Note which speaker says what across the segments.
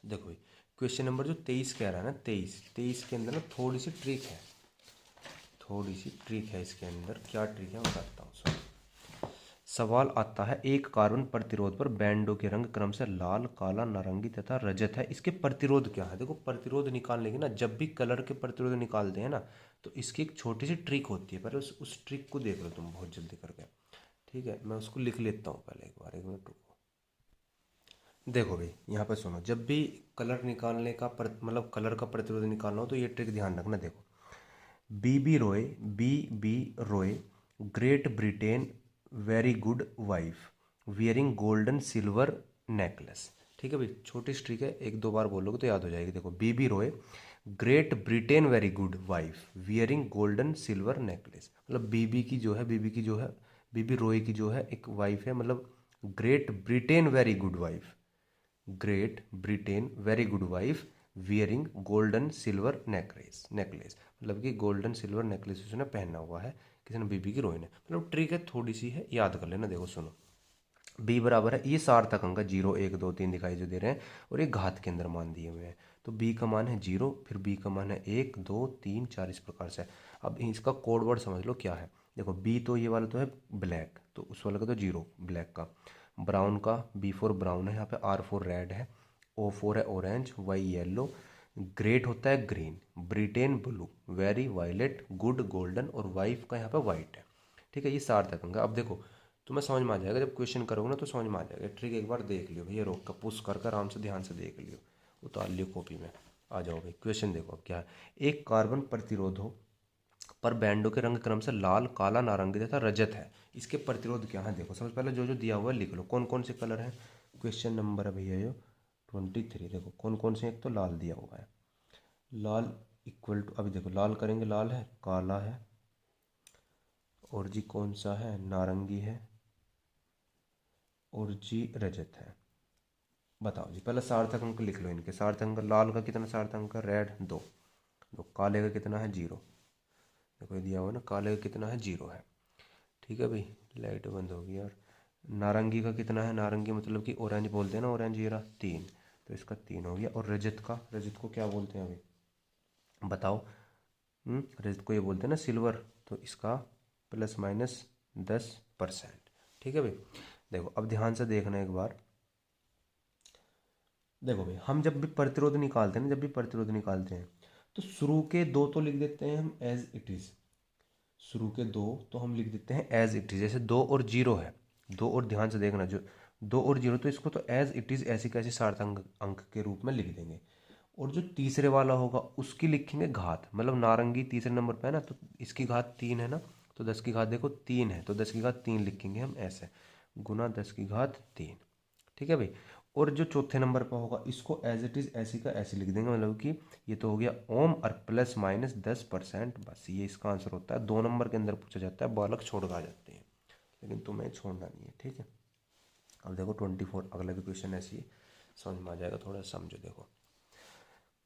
Speaker 1: देखो भाई question number जो 23 कह रहा है ना, 23 के अंदर ना थोड़ी सी ट्रिक है इसके अंदर। क्या ट्रिक है मैं बताता हूँ। सवाल आता है, एक कार्बन प्रतिरोध पर बैंडों के रंग क्रम से लाल, काला, नारंगी तथा रजत है, इसके प्रतिरोध क्या है। देखो प्रतिरोध निकालने के ना, जब भी कलर के प्रतिरोध निकालते हैं ना, तो इसकी एक छोटी सी ट्रिक होती है। पहले उस ट्रिक को देख लो तुम बहुत जल्दी करके। ठीक है, मैं उसको लिख लेता हूँ पहले एक बार, 1 मिनट रुको। देखो भाई यहाँ पर सुनो, जब भी कलर निकालने का मतलब कलर का प्रतिरोध निकालना हो तो ये ट्रिक ध्यान रखना। देखो B B Roy great Britain very good wife wearing golden silver necklace. ठीक है भाई, छोटी सी ट्रिक है, 1-2 बार बोलोगे तो याद हो जाएगी। देखो B Roy great Britain very good wife wearing golden silver necklace, मतलब बीबी रॉय की जो है एक वाइफ है, मतलब great Britain very good wife, great Britain very good wife wearing golden silver necklace, मतलब कि गोल्डन सिल्वर नेकलेस उसने पहना हुआ है, किसी ने, बीबी की रोई ने। मतलब ट्रिक है, थोड़ी सी है, याद कर लेना। देखो सुनो, बी बराबर है, ये सार्थक अंक है, 0 1 2 3 दिखाई जो दे रहे हैं, और ये घात के अंदर मान दिए हुए हैं। तो बी का मान है 0, फिर बी का मान है 1 2 3 4, इस प्रकार से। अब इसका कोड वर्ड समझ लो क्या है। देखो बी तो ये वाला तो है ब्लैक, तो उस वाले का तो 0 ब्लैक का। ब्राउन का B4 ब्राउन है, यहाँ पे R4 रेड है, O4 है ऑरेंज, Y येलो, ग्रेट होता है green, Britain blue, very violet, good golden, और वाइफ का यहाँ पे वाइट है। ठीक है, ये सार्थक अंक है। अब देखो तुम्हें समझ में आ जाएगा, जब क्वेश्चन करोगे ना तो समझ में आ जाएगा। ट्रिक एक बार देख लियो भैया, रोक कर पुश कर आराम से ध्यान से देख लियो, उतार लियो कॉपी में। आ जाओ भाई क्वेश्चन देखो अब क्या है। एक कार्बन प्रतिरोध हो पर बैंडों के रंग क्रम से लाल, काला, नारंगी तथा रजत है, इसके प्रतिरोध क्या है। देखो सबसे पहले जो जो दिया हुआ है लिख लो, कौन कौन से कलर हैं। क्वेश्चन नंबर है भैया ये 23। देखो कौन कौन से, एक तो लाल दिया हुआ है, लाल इक्वल टू, अभी देखो लाल करेंगे, लाल है, काला है, और जी कौन सा है, नारंगी है, और जी रजत है। बताओ जी, पहले सार्थक अंक लिख लो इनके। सार्थक अंक, लाल का कितना सार्थक अंक है, रेड 2, काले का कितना है 0। देखो ये दिया हुआ है ना, काले का कितना है 0 है। ठीक है भाई, लाइट बंद होगी यार। नारंगी का कितना है, नारंगी मतलब कि ऑरेंज बोलते हैं ना, ऑरेंज ये रहा 3, तो इसका 3 हो गया। और रजत का, रजत को क्या बोलते हैं अभी बताओ। रजत को ये बोलते हैं ना सिल्वर, तो इसका ±10%। ठीक है भाई, देखो अब ध्यान से देखना एक बार। देखो भाई हम जब भी प्रतिरोध निकालते हैं ना, तो शुरू के 2 तो लिख देते हैं हम एज इट इज़। शुरू के 2 तो हम लिख देते हैं एज इट इज़, जैसे 2 और 0 है, 2 और, ध्यान से देखना, जो 2 और 0 तो इसको तो एज इट इज़ ऐसी कैसी सार्थक अंक के रूप में लिख देंगे। और जो तीसरे वाला होगा उसकी लिखेंगे घात, मतलब नारंगी तीसरे नंबर पे है ना, तो इसकी घात 3 है ना, तो 10 की घात देखो 3 है, तो 10 की घात 3 लिखेंगे हम ऐसे, गुना 10 की घात 3। ठीक है भाई, और जो चौथे नंबर पर होगा इसको एज इट इज़ ऐसी का ऐसे लिख देंगे, मतलब कि ये तो हो गया ओम, और ±10%। बस ये इसका आंसर होता है। 2 नंबर के अंदर पूछा जाता है, बालक छोड़ खा जाते हैं, लेकिन तुम्हें छोड़ना नहीं है। ठीक है, अब देखो 24, अगला भी क्वेश्चन ऐसी है, समझ में आ जाएगा, थोड़ा समझो। देखो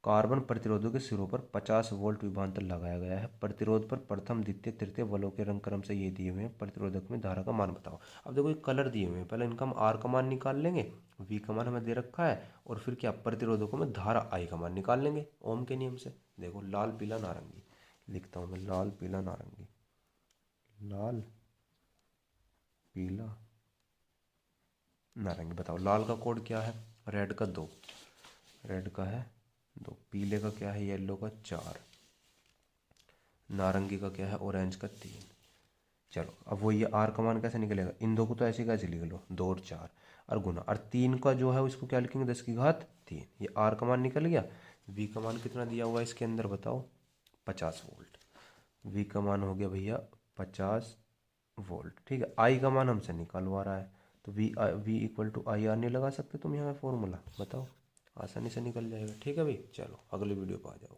Speaker 1: कार्बन प्रतिरोधों के सिरों पर 50 वोल्ट विभवांतर लगाया गया है। प्रतिरोध पर प्रथम, द्वितीय, तृतीय बलों के रंग क्रम से ये दिए हुए हैं। प्रतिरोधक में धारा का मान बताओ। अब देखो ये कलर दिए हुए हैं, पहले इनका हम आर का मान निकाल लेंगे, वी का मान हमें दे रखा है, और फिर क्या, प्रतिरोधकों में धारा आई का मान निकाल लेंगे ओम के नियम से। देखो लाल पीला नारंगी, लिखता हूँ मैं, लाल पीला नारंगी, लाल पीला नारंगी। बताओ लाल का कोड क्या है, रेड का 2, रेड का है 2, पीले का क्या है, येलो का 4, नारंगी का क्या है, ऑरेंज का 3। चलो अब वो ये आर का मान कैसे निकलेगा, इन दो को तो ऐसे कैसे लिख लो, 2 और 4, और गुना, और 3 का जो है उसको क्या लिखेंगे, 10 की घात 3। ये आर का मान निकल गया। वी का मान कितना दिया हुआ है इसके अंदर बताओ, 50 वोल्ट। वी का मान हो गया भैया 50 वोल्ट। ठीक है, आई का मान हमसे निकलवा रहा है, तो V equal to I R नहीं लगा सकते तुम यहाँ फॉर्मूला, बताओ, आसानी से निकल जाएगा। ठीक है भाई, चलो अगले वीडियो पर आ जाओ।